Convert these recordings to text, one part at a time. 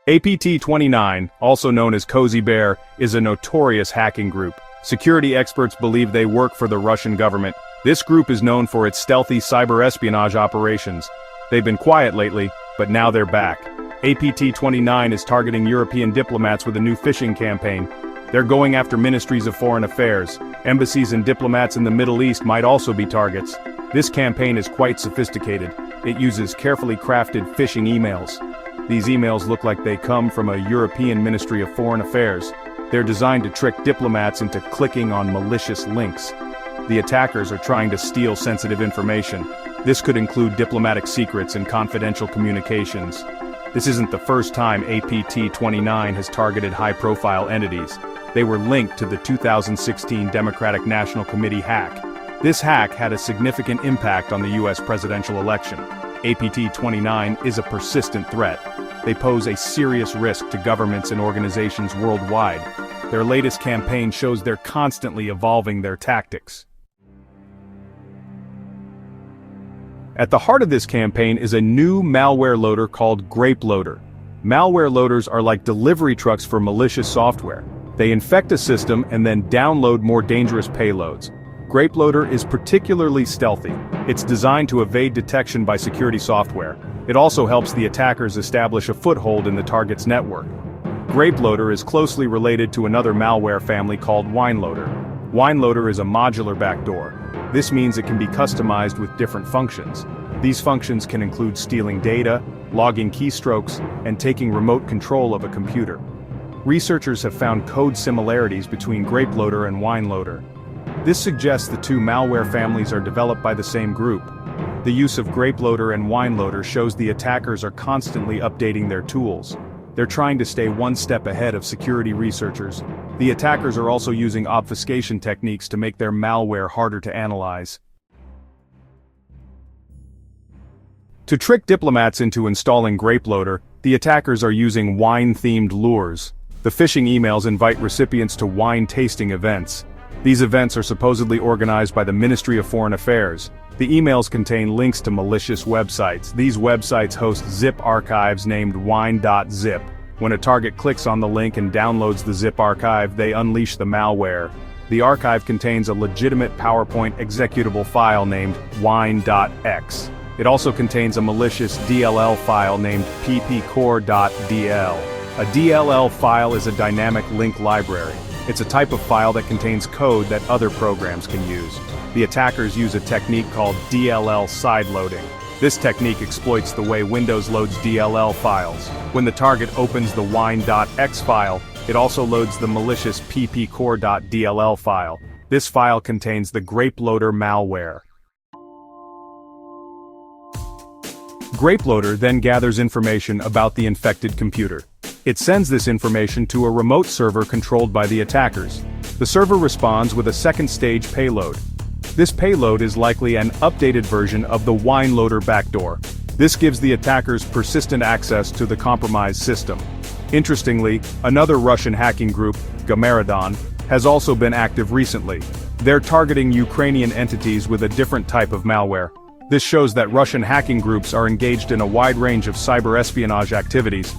APT29, also known as Cozy Bear, is a notorious hacking group. Security experts believe they work for the Russian government. This group is known for its stealthy cyber espionage operations. They've been quiet lately, but now they're back. APT29 is targeting European diplomats with a new phishing campaign. They're going after ministries of foreign affairs. Embassies and diplomats in the Middle East might also be targets. This campaign is quite sophisticated. It uses carefully crafted phishing emails. These emails look like they come from a European Ministry of Foreign Affairs. They're designed to trick diplomats into clicking on malicious links. The attackers are trying to steal sensitive information. This could include diplomatic secrets and confidential communications. This isn't the first time APT29 has targeted high-profile entities. They were linked to the 2016 Democratic National Committee hack. This hack had a significant impact on the US presidential election. APT29 is a persistent threat. They pose a serious risk to governments and organizations worldwide. Their latest campaign shows they're constantly evolving their tactics. At the heart of this campaign is a new malware loader called GRAPELOADER. Malware loaders are like delivery trucks for malicious software. They infect a system and then download more dangerous payloads. GRAPELOADER is particularly stealthy. It's designed to evade detection by security software. It also helps the attackers establish a foothold in the target's network. GRAPELOADER is closely related to another malware family called WineLoader. WineLoader is a modular backdoor. This means it can be customized with different functions. These functions can include stealing data, logging keystrokes, and taking remote control of a computer. Researchers have found code similarities between GRAPELOADER and WineLoader. This suggests the two malware families are developed by the same group. The use of GRAPELOADER and WineLoader shows the attackers are constantly updating their tools. They're trying to stay one step ahead of security researchers. The attackers are also using obfuscation techniques to make their malware harder to analyze. To trick diplomats into installing GRAPELOADER, the attackers are using wine-themed lures. The phishing emails invite recipients to wine-tasting events. These events are supposedly organized by the Ministry of Foreign Affairs. The emails contain links to malicious websites. These websites host zip archives named wine.zip. When a target clicks on the link and downloads the zip archive, they unleash the malware. The archive contains a legitimate PowerPoint executable file named wine.x. It also contains a malicious DLL file named ppcore.dl. A DLL file is a dynamic link library. It's a type of file that contains code that other programs can use. The attackers use a technique called DLL sideloading. This technique exploits the way Windows loads DLL files. When the target opens the wine.x file, it also loads the malicious ppcore.dll file. This file contains the GRAPELOADER malware. GRAPELOADER then gathers information about the infected computer. It sends this information to a remote server controlled by the attackers. The server responds with a second-stage payload. This payload is likely an updated version of the WineLoader backdoor. This gives the attackers persistent access to the compromised system. Interestingly, another Russian hacking group, GRAPELOADER, has also been active recently. They're targeting Ukrainian entities with a different type of malware. This shows that Russian hacking groups are engaged in a wide range of cyber espionage activities.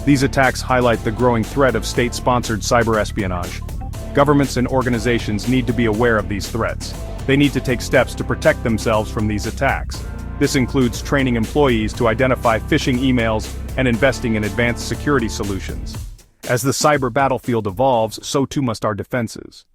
These attacks highlight the growing threat of state-sponsored cyber espionage. Governments and organizations need to be aware of these threats. They need to take steps to protect themselves from these attacks. This includes training employees to identify phishing emails and investing in advanced security solutions. As the cyber battlefield evolves, so too must our defenses.